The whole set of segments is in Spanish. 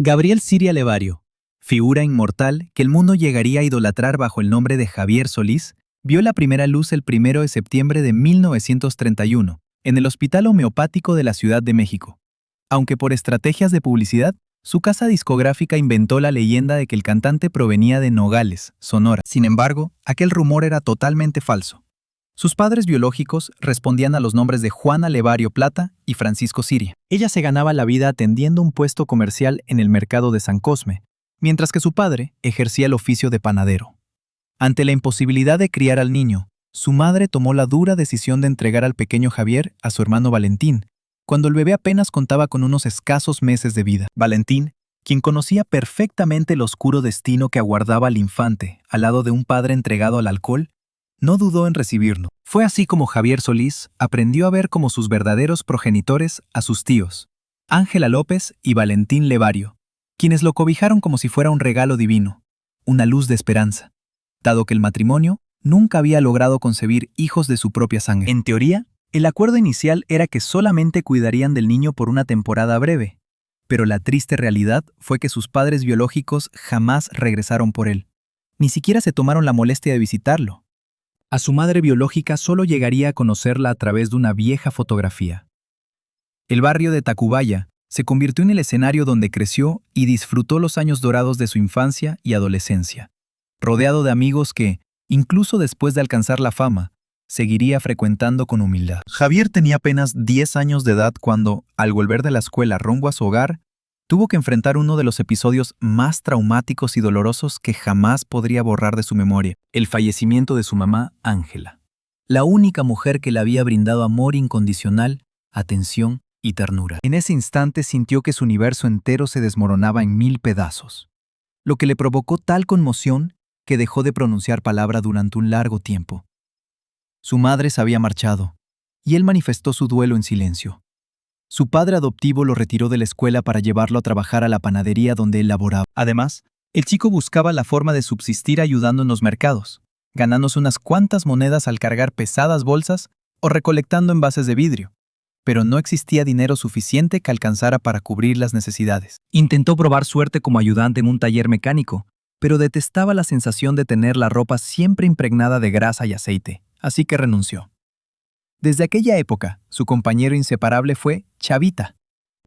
Gabriel Siria Levario, figura inmortal que el mundo llegaría a idolatrar bajo el nombre de Javier Solís, vio la primera luz el 1 de septiembre de 1931 en el Hospital Homeopático de la Ciudad de México. Aunque por estrategias de publicidad, su casa discográfica inventó la leyenda de que el cantante provenía de Nogales, Sonora. Sin embargo, aquel rumor era totalmente falso. Sus padres biológicos respondían a los nombres de Juana Levario Plata y Francisco Siria. Ella se ganaba la vida atendiendo un puesto comercial en el mercado de San Cosme, mientras que su padre ejercía el oficio de panadero. Ante la imposibilidad de criar al niño, su madre tomó la dura decisión de entregar al pequeño Javier a su hermano Valentín, cuando el bebé apenas contaba con unos escasos meses de vida. Valentín, quien conocía perfectamente el oscuro destino que aguardaba al infante al lado de un padre entregado al alcohol, no dudó en recibirlo. Fue así como Javier Solís aprendió a ver como sus verdaderos progenitores a sus tíos, Ángela López y Valentín Levario, quienes lo cobijaron como si fuera un regalo divino, una luz de esperanza, dado que el matrimonio nunca había logrado concebir hijos de su propia sangre. En teoría, el acuerdo inicial era que solamente cuidarían del niño por una temporada breve, pero la triste realidad fue que sus padres biológicos jamás regresaron por él. Ni siquiera se tomaron la molestia de visitarlo. A su madre biológica solo llegaría a conocerla a través de una vieja fotografía. El barrio de Tacubaya se convirtió en el escenario donde creció y disfrutó los años dorados de su infancia y adolescencia, rodeado de amigos que, incluso después de alcanzar la fama, seguiría frecuentando con humildad. Javier tenía apenas 10 años de edad cuando, al volver de la escuela rumbo a su hogar, tuvo que enfrentar uno de los episodios más traumáticos y dolorosos que jamás podría borrar de su memoria: el fallecimiento de su mamá, Ángela, la única mujer que le había brindado amor incondicional, atención y ternura. En ese instante sintió que su universo entero se desmoronaba en 1000 pedazos, lo que le provocó tal conmoción que dejó de pronunciar palabra durante un largo tiempo. Su madre se había marchado, y él manifestó su duelo en silencio. Su padre adoptivo lo retiró de la escuela para llevarlo a trabajar a la panadería donde él laboraba. Además, el chico buscaba la forma de subsistir ayudando en los mercados, ganándose unas cuantas monedas al cargar pesadas bolsas o recolectando envases de vidrio. Pero no existía dinero suficiente que alcanzara para cubrir las necesidades. Intentó probar suerte como ayudante en un taller mecánico, pero detestaba la sensación de tener la ropa siempre impregnada de grasa y aceite, así que renunció. Desde aquella época, su compañero inseparable fue Chavita.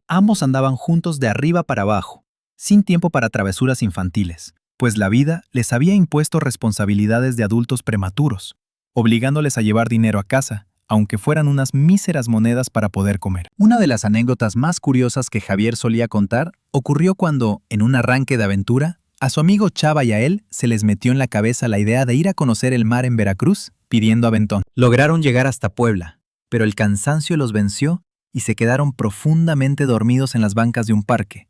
Ambos andaban juntos de arriba para abajo, sin tiempo para travesuras infantiles, pues la vida les había impuesto responsabilidades de adultos prematuros, obligándoles a llevar dinero a casa, aunque fueran unas míseras monedas para poder comer. Una de las anécdotas más curiosas que Javier solía contar ocurrió cuando, en un arranque de aventura, a su amigo Chava y a él se les metió en la cabeza la idea de ir a conocer el mar en Veracruz pidiendo aventón. Lograron llegar hasta Puebla, pero el cansancio los venció y se quedaron profundamente dormidos en las bancas de un parque,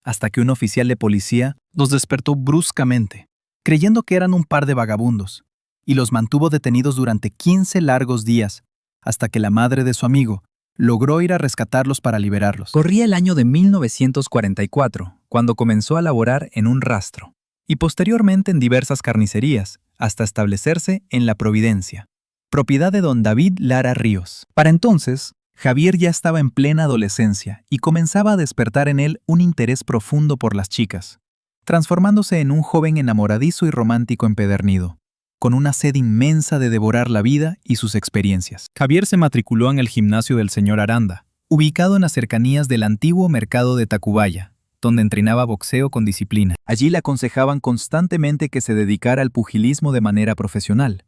hasta que un oficial de policía los despertó bruscamente, creyendo que eran un par de vagabundos, y los mantuvo detenidos durante 15 largos días, hasta que la madre de su amigo logró ir a rescatarlos para liberarlos. Corría el año de 1944, cuando comenzó a laborar en un rastro, y posteriormente en diversas carnicerías, hasta establecerse en La Providencia, propiedad de don David Lara Ríos. Para entonces, Javier ya estaba en plena adolescencia y comenzaba a despertar en él un interés profundo por las chicas, transformándose en un joven enamoradizo y romántico empedernido, con una sed inmensa de devorar la vida y sus experiencias. Javier se matriculó en el gimnasio del señor Aranda, ubicado en las cercanías del antiguo mercado de Tacubaya, donde entrenaba boxeo con disciplina. Allí le aconsejaban constantemente que se dedicara al pugilismo de manera profesional.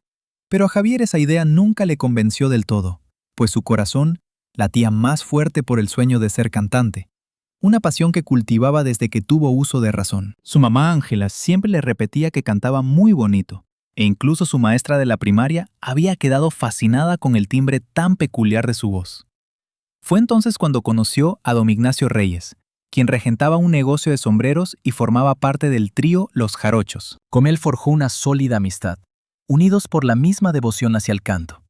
Pero a Javier esa idea nunca le convenció del todo, pues su corazón latía más fuerte por el sueño de ser cantante, una pasión que cultivaba desde que tuvo uso de razón. Su mamá Ángela siempre le repetía que cantaba muy bonito, e incluso su maestra de la primaria había quedado fascinada con el timbre tan peculiar de su voz. Fue entonces cuando conoció a don Ignacio Reyes, quien regentaba un negocio de sombreros y formaba parte del trío Los Jarochos. Con él forjó una sólida amistad, unidos por la misma devoción hacia el canto.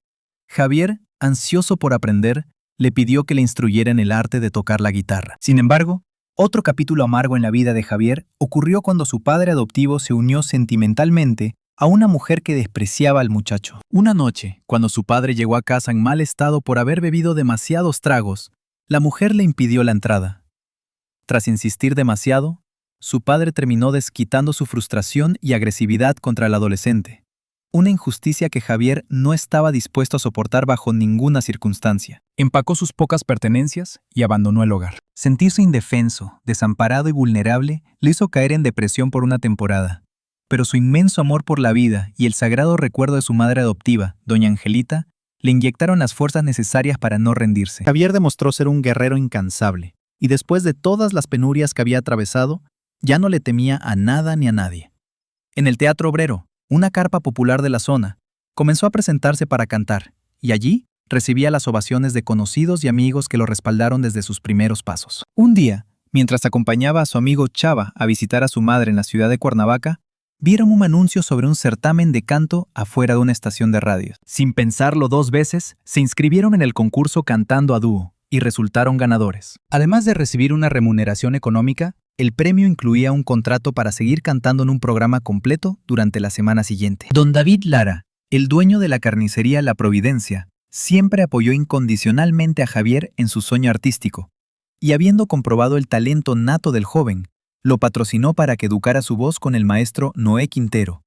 Javier, ansioso por aprender, le pidió que le instruyera en el arte de tocar la guitarra. Sin embargo, otro capítulo amargo en la vida de Javier ocurrió cuando su padre adoptivo se unió sentimentalmente a una mujer que despreciaba al muchacho. Una noche, cuando su padre llegó a casa en mal estado por haber bebido demasiados tragos, la mujer le impidió la entrada. Tras insistir demasiado, su padre terminó desquitando su frustración y agresividad contra el adolescente. Una injusticia que Javier no estaba dispuesto a soportar bajo ninguna circunstancia. Empacó sus pocas pertenencias y abandonó el hogar. Sentirse indefenso, desamparado y vulnerable le hizo caer en depresión por una temporada. Pero su inmenso amor por la vida y el sagrado recuerdo de su madre adoptiva, doña Angelita, le inyectaron las fuerzas necesarias para no rendirse. Javier demostró ser un guerrero incansable, y después de todas las penurias que había atravesado, ya no le temía a nada ni a nadie. En el Teatro Obrero, una carpa popular de la zona, comenzó a presentarse para cantar, y allí recibía las ovaciones de conocidos y amigos que lo respaldaron desde sus primeros pasos. Un día, mientras acompañaba a su amigo Chava a visitar a su madre en la ciudad de Cuernavaca, vieron un anuncio sobre un certamen de canto afuera de una estación de radio. Sin pensarlo dos veces, se inscribieron en el concurso Cantando a Dúo y resultaron ganadores. Además de recibir una remuneración económica, el premio incluía un contrato para seguir cantando en un programa completo durante la semana siguiente. Don David Lara, el dueño de la carnicería La Providencia, siempre apoyó incondicionalmente a Javier en su sueño artístico, y habiendo comprobado el talento nato del joven, lo patrocinó para que educara su voz con el maestro Noé Quintero,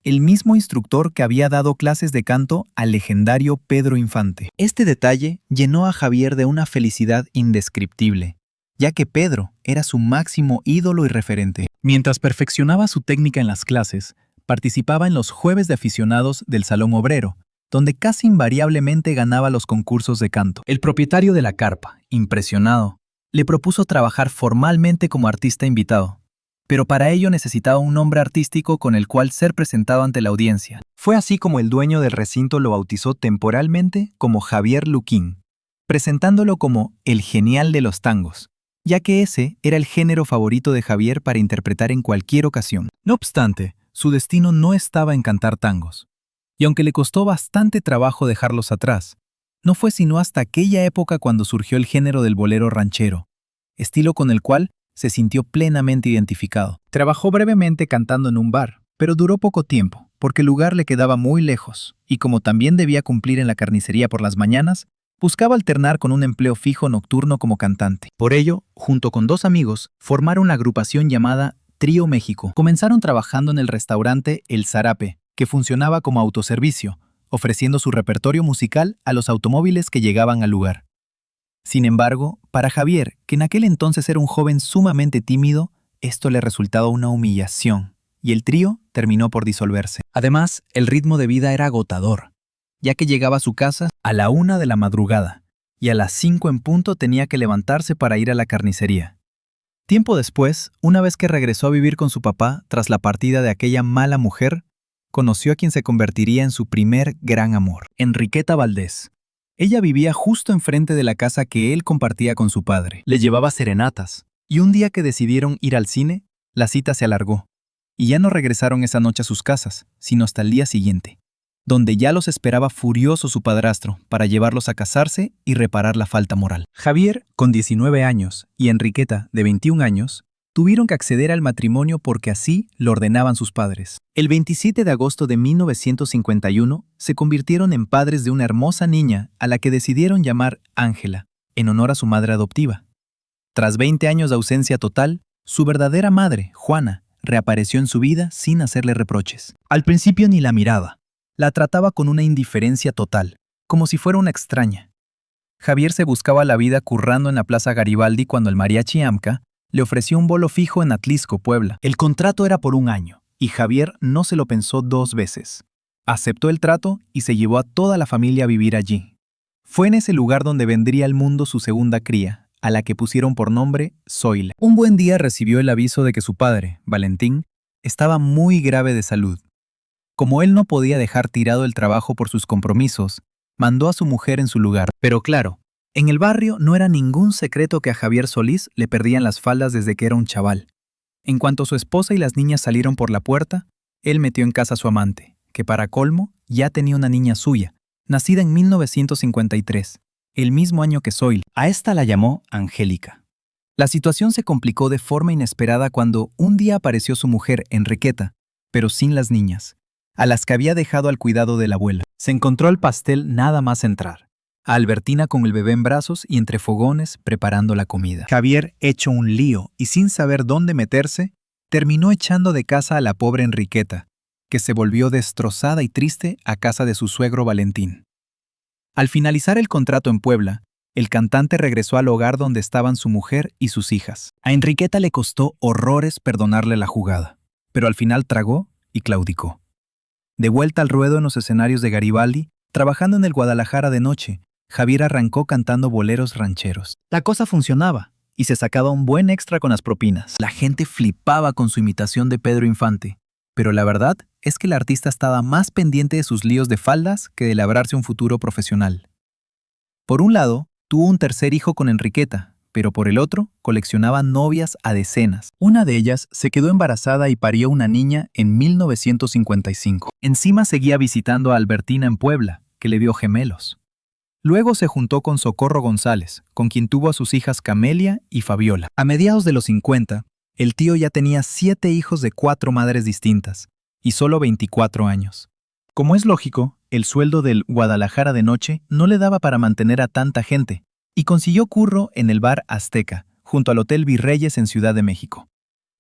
el mismo instructor que había dado clases de canto al legendario Pedro Infante. Este detalle llenó a Javier de una felicidad indescriptible, ya que Pedro era su máximo ídolo y referente. Mientras perfeccionaba su técnica en las clases, participaba en los jueves de aficionados del Salón Obrero, donde casi invariablemente ganaba los concursos de canto. El propietario de la carpa, impresionado, le propuso trabajar formalmente como artista invitado, pero para ello necesitaba un nombre artístico con el cual ser presentado ante la audiencia. Fue así como el dueño del recinto lo bautizó temporalmente como Javier Luquín, presentándolo como el genial de los tangos, ya que ese era el género favorito de Javier para interpretar en cualquier ocasión. No obstante, su destino no estaba en cantar tangos, y aunque le costó bastante trabajo dejarlos atrás, no fue sino hasta aquella época cuando surgió el género del bolero ranchero, estilo con el cual se sintió plenamente identificado. Trabajó brevemente cantando en un bar, pero duró poco tiempo, porque el lugar le quedaba muy lejos, y como también debía cumplir en la carnicería por las mañanas, buscaba alternar con un empleo fijo nocturno como cantante. Por ello, junto con dos amigos, formaron una agrupación llamada Trío México. Comenzaron trabajando en el restaurante El Zarape, que funcionaba como autoservicio, ofreciendo su repertorio musical a los automóviles que llegaban al lugar. Sin embargo, para Javier, que en aquel entonces era un joven sumamente tímido, esto le resultaba una humillación, y el trío terminó por disolverse. Además, el ritmo de vida era agotador, ya que llegaba a su casa a la 1 de la madrugada, y a las 5 en punto tenía que levantarse para ir a la carnicería. Tiempo después, una vez que regresó a vivir con su papá tras la partida de aquella mala mujer, conoció a quien se convertiría en su primer gran amor, Enriqueta Valdés. Ella vivía justo enfrente de la casa que él compartía con su padre. Le llevaba serenatas, y un día que decidieron ir al cine, la cita se alargó, y ya no regresaron esa noche a sus casas, sino hasta el día siguiente, donde ya los esperaba furioso su padrastro para llevarlos a casarse y reparar la falta moral. Javier, con 19 años, y Enriqueta, de 21 años, tuvieron que acceder al matrimonio porque así lo ordenaban sus padres. El 27 de agosto de 1951 se convirtieron en padres de una hermosa niña a la que decidieron llamar Ángela, en honor a su madre adoptiva. Tras 20 años de ausencia total, su verdadera madre, Juana, reapareció en su vida sin hacerle reproches. Al principio ni la miraba. La trataba con una indiferencia total, como si fuera una extraña. Javier se buscaba la vida currando en la Plaza Garibaldi cuando el mariachi AMCA le ofreció un bolo fijo en Atlisco, Puebla. El contrato era por 1 año, y Javier no se lo pensó 2 veces. Aceptó el trato y se llevó a toda la familia a vivir allí. Fue en ese lugar donde vendría al mundo su segunda cría, a la que pusieron por nombre Zoila. Un buen día recibió el aviso de que su padre, Valentín, estaba muy grave de salud. Como él no podía dejar tirado el trabajo por sus compromisos, mandó a su mujer en su lugar. Pero claro, en el barrio no era ningún secreto que a Javier Solís le perdían las faldas desde que era un chaval. En cuanto su esposa y las niñas salieron por la puerta, él metió en casa a su amante, que para colmo ya tenía una niña suya, nacida en 1953, el mismo año que Zoila. A esta la llamó Angélica. La situación se complicó de forma inesperada cuando un día apareció su mujer, Enriqueta, pero sin las niñas, a las que había dejado al cuidado de la abuela. Se encontró al pastel nada más entrar, a Albertina con el bebé en brazos y entre fogones preparando la comida. Javier, hecho un lío y sin saber dónde meterse, terminó echando de casa a la pobre Enriqueta, que se volvió destrozada y triste a casa de su suegro Valentín. Al finalizar el contrato en Puebla, el cantante regresó al hogar donde estaban su mujer y sus hijas. A Enriqueta le costó horrores perdonarle la jugada, pero al final tragó y claudicó. De vuelta al ruedo en los escenarios de Garibaldi, trabajando en el Guadalajara de noche, Javier arrancó cantando boleros rancheros. La cosa funcionaba, y se sacaba un buen extra con las propinas. La gente flipaba con su imitación de Pedro Infante, pero la verdad es que el artista estaba más pendiente de sus líos de faldas que de labrarse un futuro profesional. Por un lado, tuvo un tercer hijo con Enriqueta, pero por el otro, coleccionaba novias a decenas. Una de ellas se quedó embarazada y parió una niña en 1955. Encima seguía visitando a Albertina en Puebla, que le dio gemelos. Luego se juntó con Socorro González, con quien tuvo a sus hijas Camelia y Fabiola. A mediados de los 50, el tío ya tenía 7 hijos de 4 madres distintas, y solo 24 años. Como es lógico, el sueldo del Guadalajara de noche no le daba para mantener a tanta gente, y consiguió curro en el bar Azteca, junto al Hotel Virreyes en Ciudad de México.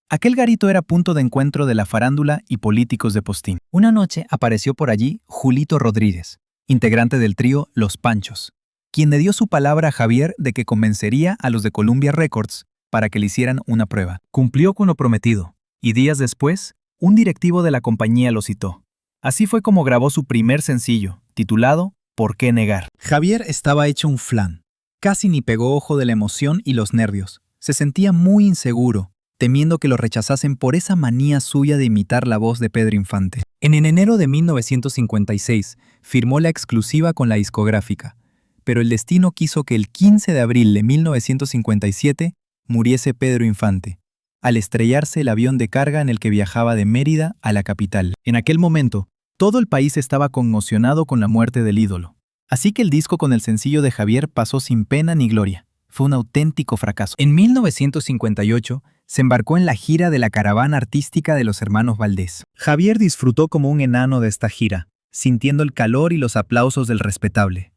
Aquel garito era punto de encuentro de la farándula y políticos de postín. Una noche apareció por allí Julito Rodríguez, integrante del trío Los Panchos, quien le dio su palabra a Javier de que convencería a los de Columbia Records para que le hicieran una prueba. Cumplió con lo prometido, y días después, un directivo de la compañía lo citó. Así fue como grabó su primer sencillo, titulado ¿Por qué negar? Javier estaba hecho un flan. Casi ni pegó ojo de la emoción y los nervios. Se sentía muy inseguro, temiendo que lo rechazasen por esa manía suya de imitar la voz de Pedro Infante. En enero de 1956 firmó la exclusiva con la discográfica, pero el destino quiso que el 15 de abril de 1957 muriese Pedro Infante, al estrellarse el avión de carga en el que viajaba de Mérida a la capital. En aquel momento, todo el país estaba conmocionado con la muerte del ídolo. Así que el disco con el sencillo de Javier pasó sin pena ni gloria. Fue un auténtico fracaso. En 1958 se embarcó en la gira de la caravana artística de los hermanos Valdés. Javier disfrutó como un enano de esta gira, sintiendo el calor y los aplausos del respetable.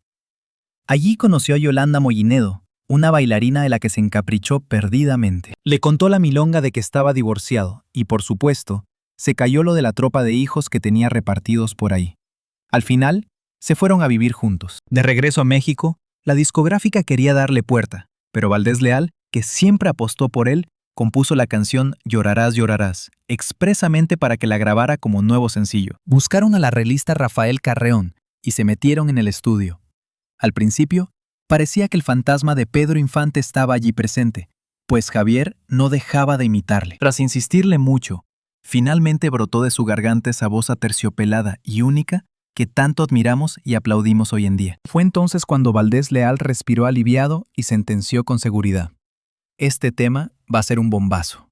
Allí conoció a Yolanda Mollinedo, una bailarina de la que se encaprichó perdidamente. Le contó la milonga de que estaba divorciado y, por supuesto, se cayó lo de la tropa de hijos que tenía repartidos por ahí. Al final, se fueron a vivir juntos. De regreso a México, la discográfica quería darle puerta, pero Valdés Leal, que siempre apostó por él, compuso la canción Llorarás, llorarás, expresamente para que la grabara como nuevo sencillo. Buscaron a la arreglista Rafael Carreón y se metieron en el estudio. Al principio, parecía que el fantasma de Pedro Infante estaba allí presente, pues Javier no dejaba de imitarle. Tras insistirle mucho, finalmente brotó de su garganta esa voz aterciopelada y única que tanto admiramos y aplaudimos hoy en día. Fue entonces cuando Valdés Leal respiró aliviado y sentenció con seguridad: este tema va a ser un bombazo.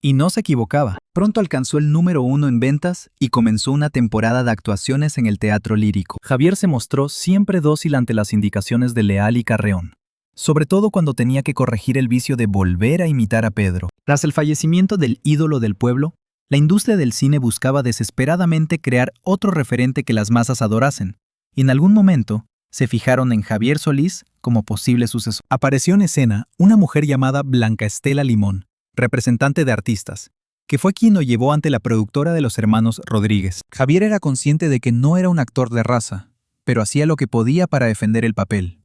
Y no se equivocaba. Pronto alcanzó el número 1 en ventas y comenzó una temporada de actuaciones en el teatro lírico. Javier se mostró siempre dócil ante las indicaciones de Leal y Carreón, sobre todo cuando tenía que corregir el vicio de volver a imitar a Pedro. Tras el fallecimiento del ídolo del pueblo, la industria del cine buscaba desesperadamente crear otro referente que las masas adorasen, y en algún momento se fijaron en Javier Solís como posible sucesor. Apareció en escena una mujer llamada Blanca Estela Limón, representante de artistas, que fue quien lo llevó ante la productora de los hermanos Rodríguez. Javier era consciente de que no era un actor de raza, pero hacía lo que podía para defender el papel.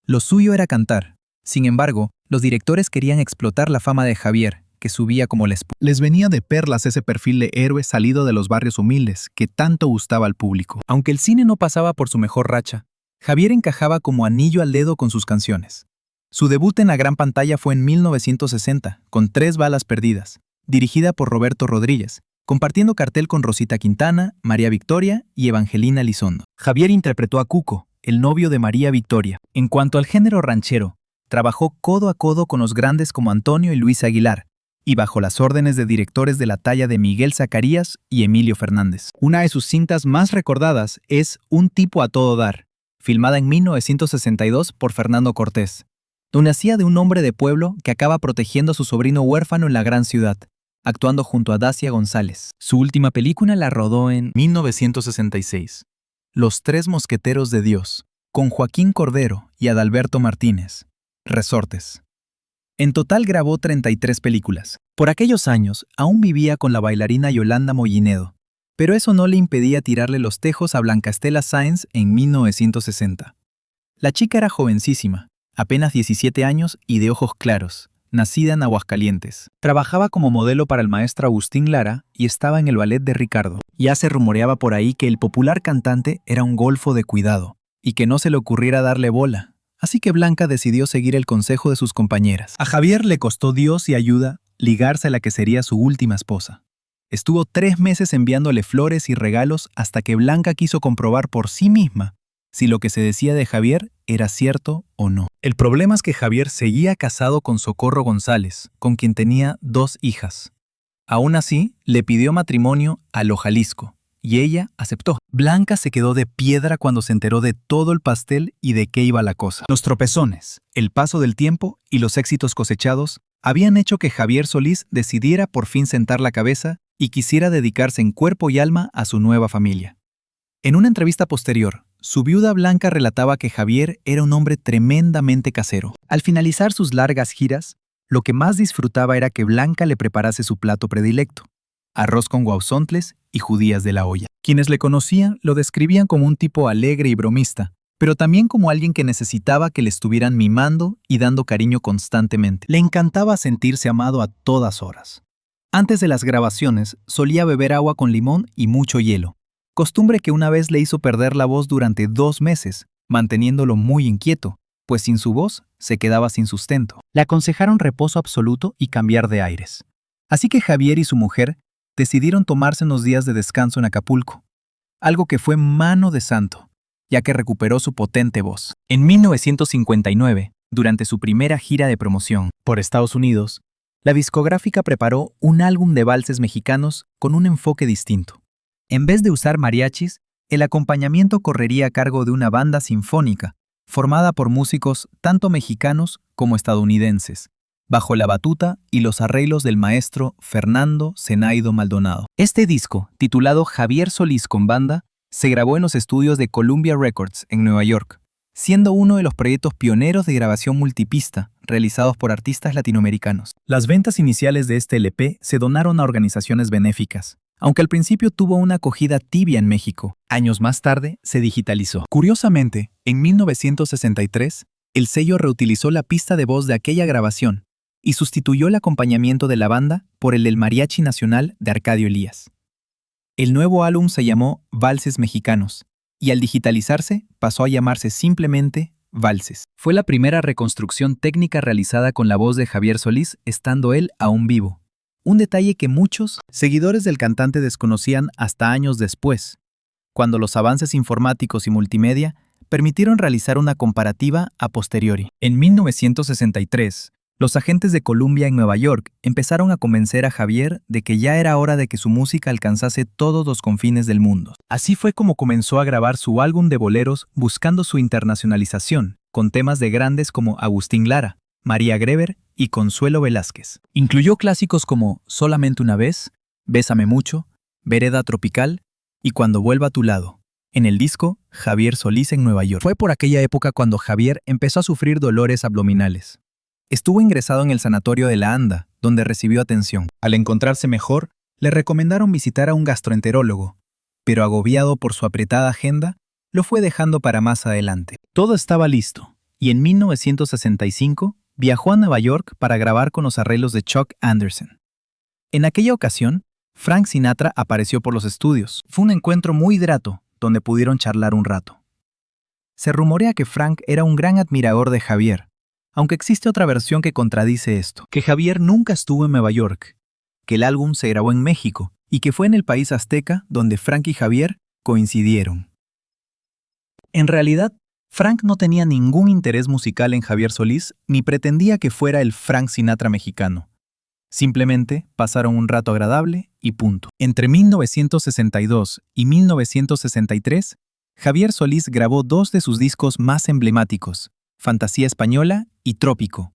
Lo suyo era cantar. Sin embargo, los directores querían explotar la fama de Javier, que subía como la espuma. Les venía de perlas ese perfil de héroe salido de los barrios humildes que tanto gustaba al público. Aunque el cine no pasaba por su mejor racha, Javier encajaba como anillo al dedo con sus canciones. Su debut en la gran pantalla fue en 1960, con 3 balas perdidas, dirigida por Roberto Rodríguez, compartiendo cartel con Rosita Quintana, María Victoria y Evangelina Elizondo. Javier interpretó a Cuco, el novio de María Victoria. En cuanto al género ranchero, trabajó codo a codo con los grandes como Antonio y Luis Aguilar, y bajo las órdenes de directores de la talla de Miguel Zacarías y Emilio Fernández. Una de sus cintas más recordadas es Un tipo a todo dar, filmada en 1962 por Fernando Cortés, donde hacía de un hombre de pueblo que acaba protegiendo a su sobrino huérfano en la gran ciudad, actuando junto a Dacia González. Su última película la rodó en 1966, Los Tres Mosqueteros de Dios, con Joaquín Cordero y Adalberto Martínez, Resortes. En total grabó 33 películas. Por aquellos años, aún vivía con la bailarina Yolanda Mollinedo, pero eso no le impedía tirarle los tejos a Blanca Estela Sáenz en 1960. La chica era jovencísima, apenas 17 años y de ojos claros, nacida en Aguascalientes. Trabajaba como modelo para el maestro Agustín Lara y estaba en el ballet de Ricardo. Ya se rumoreaba por ahí que el popular cantante era un golfo de cuidado y que no se le ocurriera darle bola. Así que Blanca decidió seguir el consejo de sus compañeras. A Javier le costó Dios y ayuda ligarse a la que sería su última esposa. Estuvo 3 meses enviándole flores y regalos hasta que Blanca quiso comprobar por sí misma si lo que se decía de Javier era cierto o no. El problema es que Javier seguía casado con Socorro González, con quien tenía 2 hijas. Aún así, le pidió matrimonio a lo Jalisco, y ella aceptó. Blanca se quedó de piedra cuando se enteró de todo el pastel y de qué iba la cosa. Los tropezones, el paso del tiempo y los éxitos cosechados habían hecho que Javier Solís decidiera por fin sentar la cabeza y quisiera dedicarse en cuerpo y alma a su nueva familia. En una entrevista posterior, su viuda Blanca relataba que Javier era un hombre tremendamente casero. Al finalizar sus largas giras, lo que más disfrutaba era que Blanca le preparase su plato predilecto: arroz con guauzontles y judías de la olla. Quienes le conocían lo describían como un tipo alegre y bromista, pero también como alguien que necesitaba que le estuvieran mimando y dando cariño constantemente. Le encantaba sentirse amado a todas horas. Antes de las grabaciones, solía beber agua con limón y mucho hielo, costumbre que una vez le hizo perder la voz durante 2 meses, manteniéndolo muy inquieto, pues sin su voz se quedaba sin sustento. Le aconsejaron reposo absoluto y cambiar de aires. Así que Javier y su mujer decidieron tomarse unos días de descanso en Acapulco, algo que fue mano de santo, ya que recuperó su potente voz. En 1959, durante su primera gira de promoción por Estados Unidos, la discográfica preparó un álbum de valses mexicanos con un enfoque distinto. En vez de usar mariachis, el acompañamiento correría a cargo de una banda sinfónica, formada por músicos tanto mexicanos como estadounidenses, bajo la batuta y los arreglos del maestro Fernando Zenaido Maldonado. Este disco, titulado Javier Solís con Banda, se grabó en los estudios de Columbia Records en Nueva York, siendo uno de los proyectos pioneros de grabación multipista realizados por artistas latinoamericanos. Las ventas iniciales de este LP se donaron a organizaciones benéficas, aunque al principio tuvo una acogida tibia en México. Años más tarde se digitalizó. Curiosamente, en 1963, el sello reutilizó la pista de voz de aquella grabación y sustituyó el acompañamiento de la banda por el del Mariachi Nacional de Arcadio Elías. El nuevo álbum se llamó Valses Mexicanos, y al digitalizarse pasó a llamarse simplemente Valses. Fue la primera reconstrucción técnica realizada con la voz de Javier Solís, estando él aún vivo. Un detalle que muchos seguidores del cantante desconocían hasta años después, cuando los avances informáticos y multimedia permitieron realizar una comparativa a posteriori. En 1963, los agentes de Columbia en Nueva York empezaron a convencer a Javier de que ya era hora de que su música alcanzase todos los confines del mundo. Así fue como comenzó a grabar su álbum de boleros buscando su internacionalización, con temas de grandes como Agustín Lara, María Greber y Consuelo Velázquez. Incluyó clásicos como Solamente una vez, Bésame mucho, Vereda tropical y Cuando vuelva a tu lado. En el disco, Javier Solís en Nueva York. Fue por aquella época cuando Javier empezó a sufrir dolores abdominales. Estuvo ingresado en el sanatorio de la Anda, donde recibió atención. Al encontrarse mejor, le recomendaron visitar a un gastroenterólogo, pero agobiado por su apretada agenda, lo fue dejando para más adelante. Todo estaba listo, y en 1965 viajó a Nueva York para grabar con los arreglos de Chuck Anderson. En aquella ocasión, Frank Sinatra apareció por los estudios. Fue un encuentro muy grato, donde pudieron charlar un rato. Se rumorea que Frank era un gran admirador de Javier, aunque existe otra versión que contradice esto, que Javier nunca estuvo en Nueva York, que el álbum se grabó en México y que fue en el país azteca donde Frank y Javier coincidieron. En realidad, Frank no tenía ningún interés musical en Javier Solís ni pretendía que fuera el Frank Sinatra mexicano. Simplemente pasaron un rato agradable y punto. Entre 1962 y 1963, Javier Solís grabó 2 de sus discos más emblemáticos, Fantasía Española y Trópico,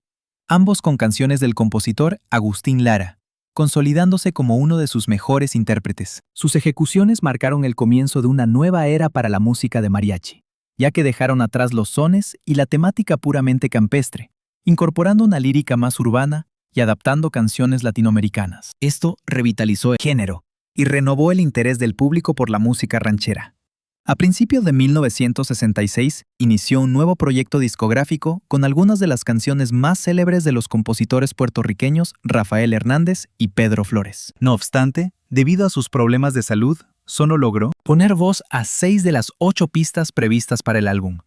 ambos con canciones del compositor Agustín Lara, consolidándose como uno de sus mejores intérpretes. Sus ejecuciones marcaron el comienzo de una nueva era para la música de mariachi, ya que dejaron atrás los sones y la temática puramente campestre, incorporando una lírica más urbana y adaptando canciones latinoamericanas. Esto revitalizó el género y renovó el interés del público por la música ranchera. A principios de 1966 inició un nuevo proyecto discográfico con algunas de las canciones más célebres de los compositores puertorriqueños Rafael Hernández y Pedro Flores. No obstante, debido a sus problemas de salud, solo logró poner voz a 6 de las 8 pistas previstas para el álbum.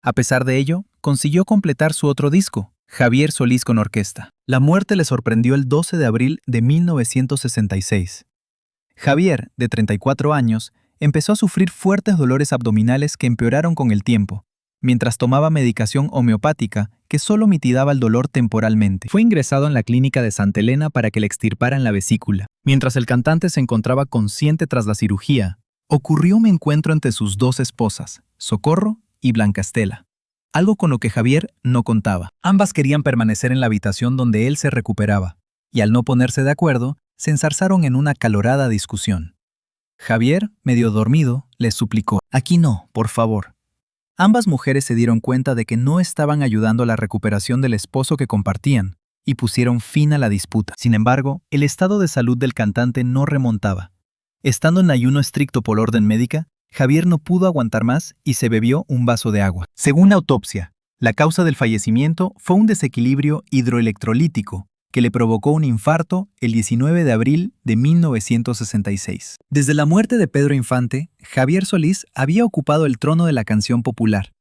A pesar de ello, consiguió completar su otro disco, Javier Solís con Orquesta. La muerte le sorprendió el 12 de abril de 1966. Javier, de 34 años, empezó a sufrir fuertes dolores abdominales que empeoraron con el tiempo, mientras tomaba medicación homeopática que solo mitigaba el dolor temporalmente. Fue ingresado en la clínica de Santa Elena para que le extirparan la vesícula. Mientras el cantante se encontraba consciente tras la cirugía, ocurrió un encuentro entre sus 2 esposas, Socorro y Blanca Estela, algo con lo que Javier no contaba. Ambas querían permanecer en la habitación donde él se recuperaba, y al no ponerse de acuerdo, se enzarzaron en una acalorada discusión. Javier, medio dormido, les suplicó: «Aquí no, por favor». Ambas mujeres se dieron cuenta de que no estaban ayudando a la recuperación del esposo que compartían, y pusieron fin a la disputa. Sin embargo, el estado de salud del cantante no remontaba. Estando en ayuno estricto por orden médica, Javier no pudo aguantar más y se bebió un vaso de agua. Según la autopsia, la causa del fallecimiento fue un desequilibrio hidroelectrolítico que le provocó un infarto el 19 de abril de 1966. Desde la muerte de Pedro Infante, Javier Solís había ocupado el trono de la canción popular,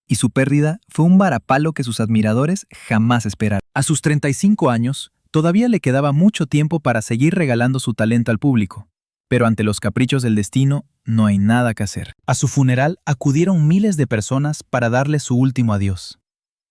y su pérdida fue un varapalo que sus admiradores jamás esperaron. A sus 35 años, todavía le quedaba mucho tiempo para seguir regalando su talento al público, pero ante los caprichos del destino, no hay nada que hacer. A su funeral acudieron miles de personas para darle su último adiós.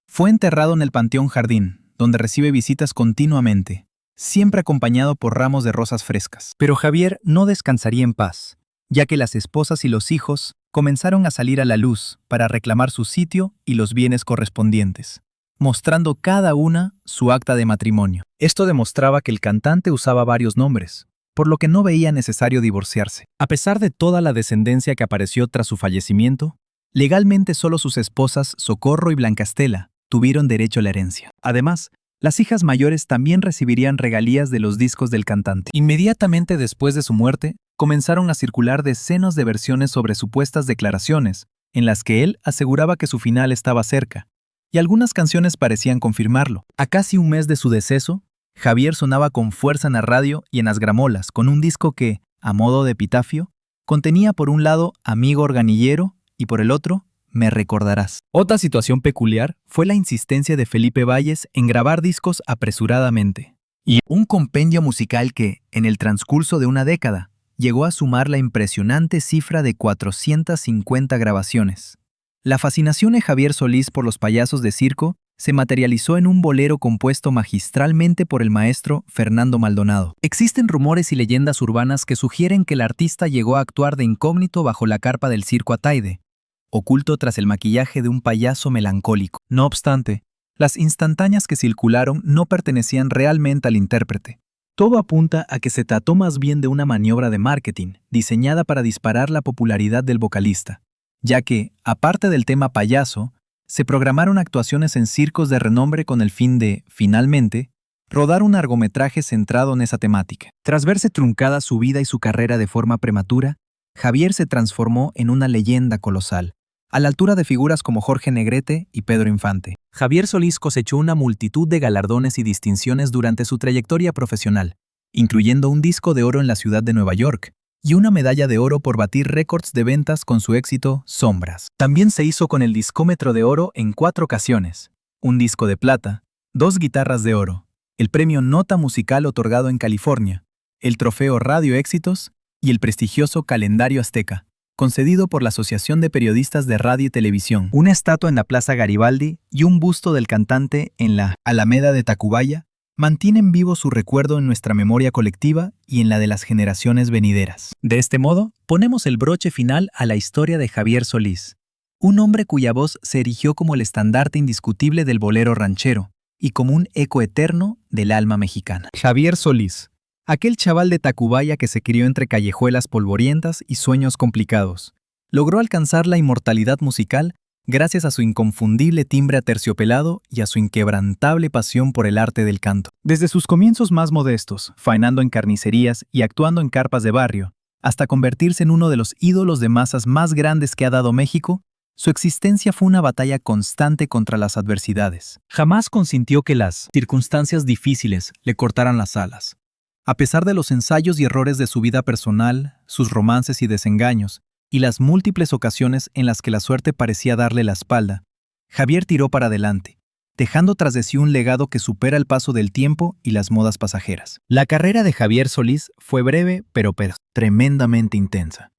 Fue enterrado en el Panteón Jardín, donde recibe visitas continuamente, siempre acompañado por ramos de rosas frescas. Pero Javier no descansaría en paz, ya que las esposas y los hijos comenzaron a salir a la luz para reclamar su sitio y los bienes correspondientes, mostrando cada una su acta de matrimonio. Esto demostraba que el cantante usaba varios nombres, por lo que no veía necesario divorciarse. A pesar de toda la descendencia que apareció tras su fallecimiento, legalmente solo sus esposas Socorro y Blanca Estela tuvieron derecho a la herencia. Además, las hijas mayores también recibirían regalías de los discos del cantante. Inmediatamente después de su muerte, comenzaron a circular decenas de versiones sobre supuestas declaraciones, en las que él aseguraba que su final estaba cerca, y algunas canciones parecían confirmarlo. A casi un mes de su deceso, Javier sonaba con fuerza en la radio y en las gramolas, con un disco que, a modo de epitafio, contenía por un lado Amigo Organillero y por el otro, Me recordarás. Otra situación peculiar fue la insistencia de Felipe Valles en grabar discos apresuradamente, y un compendio musical que, en el transcurso de una década, llegó a sumar la impresionante cifra de 450 grabaciones. La fascinación de Javier Solís por los payasos de circo se materializó en un bolero compuesto magistralmente por el maestro Fernando Maldonado. Existen rumores y leyendas urbanas que sugieren que el artista llegó a actuar de incógnito bajo la carpa del circo Ataide, oculto tras el maquillaje de un payaso melancólico. No obstante, las instantáneas que circularon no pertenecían realmente al intérprete. Todo apunta a que se trató más bien de una maniobra de marketing, diseñada para disparar la popularidad del vocalista, ya que, aparte del tema payaso, se programaron actuaciones en circos de renombre con el fin de, finalmente, rodar un largometraje centrado en esa temática. Tras verse truncada su vida y su carrera de forma prematura, Javier se transformó en una leyenda colosal, a la altura de figuras como Jorge Negrete y Pedro Infante. Javier Solís cosechó una multitud de galardones y distinciones durante su trayectoria profesional, incluyendo un disco de oro en la ciudad de Nueva York y una medalla de oro por batir récords de ventas con su éxito Sombras. También se hizo con el discómetro de oro en 4 ocasiones, un disco de plata, 2 guitarras de oro, el premio Nota Musical otorgado en California, el trofeo Radio Éxitos y el prestigioso Calendario Azteca, concedido por la Asociación de Periodistas de Radio y Televisión, una estatua en la Plaza Garibaldi y un busto del cantante en la Alameda de Tacubaya mantienen vivo su recuerdo en nuestra memoria colectiva y en la de las generaciones venideras. De este modo, ponemos el broche final a la historia de Javier Solís, un hombre cuya voz se erigió como el estandarte indiscutible del bolero ranchero y como un eco eterno del alma mexicana. Javier Solís, aquel chaval de Tacubaya que se crió entre callejuelas polvorientas y sueños complicados, logró alcanzar la inmortalidad musical gracias a su inconfundible timbre aterciopelado y a su inquebrantable pasión por el arte del canto. Desde sus comienzos más modestos, faenando en carnicerías y actuando en carpas de barrio, hasta convertirse en uno de los ídolos de masas más grandes que ha dado México, su existencia fue una batalla constante contra las adversidades. Jamás consintió que las circunstancias difíciles le cortaran las alas. A pesar de los ensayos y errores de su vida personal, sus romances y desengaños, y las múltiples ocasiones en las que la suerte parecía darle la espalda, Javier tiró para adelante, dejando tras de sí un legado que supera el paso del tiempo y las modas pasajeras. La carrera de Javier Solís fue breve, pero tremendamente intensa,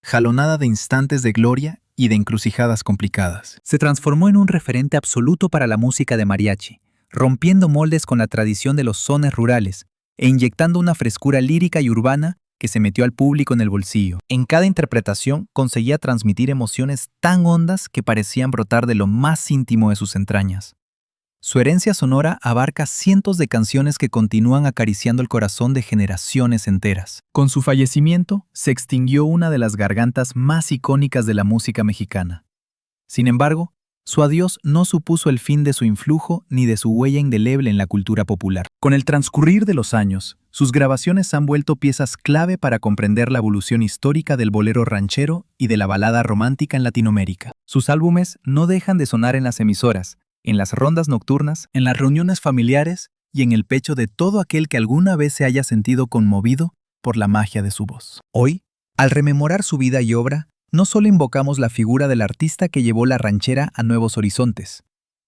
jalonada de instantes de gloria y de encrucijadas complicadas. Se transformó en un referente absoluto para la música de mariachi, rompiendo moldes con la tradición de los sones rurales e inyectando una frescura lírica y urbana que se metió al público en el bolsillo. En cada interpretación conseguía transmitir emociones tan hondas que parecían brotar de lo más íntimo de sus entrañas. Su herencia sonora abarca cientos de canciones que continúan acariciando el corazón de generaciones enteras. Con su fallecimiento, se extinguió una de las gargantas más icónicas de la música mexicana. Sin embargo, su adiós no supuso el fin de su influjo ni de su huella indeleble en la cultura popular. Con el transcurrir de los años, sus grabaciones han vuelto piezas clave para comprender la evolución histórica del bolero ranchero y de la balada romántica en Latinoamérica. Sus álbumes no dejan de sonar en las emisoras, en las rondas nocturnas, en las reuniones familiares y en el pecho de todo aquel que alguna vez se haya sentido conmovido por la magia de su voz. Hoy, al rememorar su vida y obra, no solo invocamos la figura del artista que llevó la ranchera a nuevos horizontes,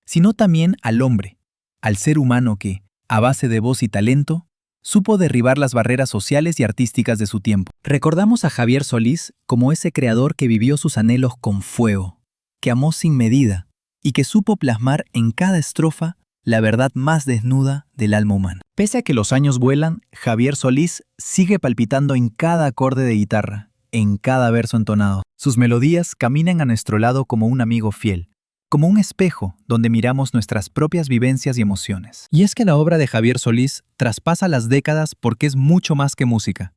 sino también al hombre, al ser humano que, a base de voz y talento, supo derribar las barreras sociales y artísticas de su tiempo. Recordamos a Javier Solís como ese creador que vivió sus anhelos con fuego, que amó sin medida y que supo plasmar en cada estrofa la verdad más desnuda del alma humana. Pese a que los años vuelan, Javier Solís sigue palpitando en cada acorde de guitarra, en cada verso entonado. Sus melodías caminan a nuestro lado como un amigo fiel, como un espejo donde miramos nuestras propias vivencias y emociones. Y es que la obra de Javier Solís traspasa las décadas porque es mucho más que música.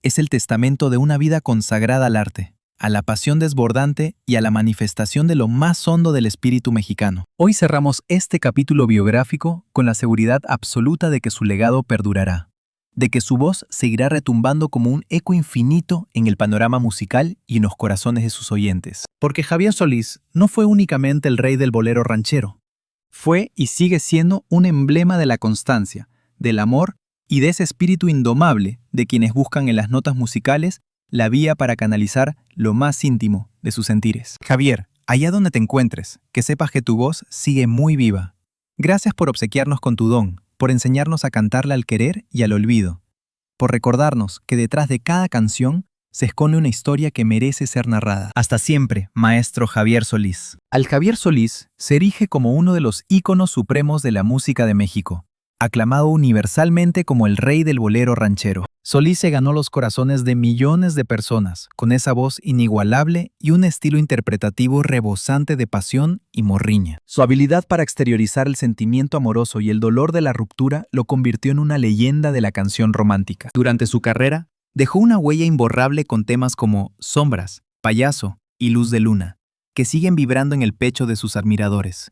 Es el testamento de una vida consagrada al arte, a la pasión desbordante y a la manifestación de lo más hondo del espíritu mexicano. Hoy cerramos este capítulo biográfico con la seguridad absoluta de que su legado perdurará, de que su voz seguirá retumbando como un eco infinito en el panorama musical y en los corazones de sus oyentes. Porque Javier Solís no fue únicamente el rey del bolero ranchero. Fue y sigue siendo un emblema de la constancia, del amor y de ese espíritu indomable de quienes buscan en las notas musicales la vía para canalizar lo más íntimo de sus sentires. Javier, allá donde te encuentres, que sepas que tu voz sigue muy viva. Gracias por obsequiarnos con tu don, por enseñarnos a cantarla al querer y al olvido, por recordarnos que detrás de cada canción se esconde una historia que merece ser narrada. Hasta siempre, maestro Javier Solís. Al Javier Solís se erige como uno de los íconos supremos de la música de México, aclamado universalmente como el rey del bolero ranchero. Solís se ganó los corazones de millones de personas, con esa voz inigualable y un estilo interpretativo rebosante de pasión y morriña. Su habilidad para exteriorizar el sentimiento amoroso y el dolor de la ruptura lo convirtió en una leyenda de la canción romántica. Durante su carrera, dejó una huella imborrable con temas como Sombras, Payaso y Luz de Luna, que siguen vibrando en el pecho de sus admiradores.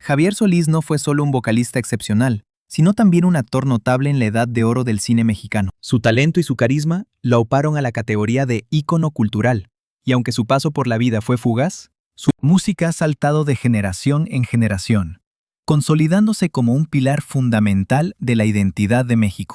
Javier Solís no fue solo un vocalista excepcional, sino también un actor notable en la edad de oro del cine mexicano. Su talento y su carisma lo auparon a la categoría de ícono cultural, y aunque su paso por la vida fue fugaz, su música ha saltado de generación en generación, consolidándose como un pilar fundamental de la identidad de México.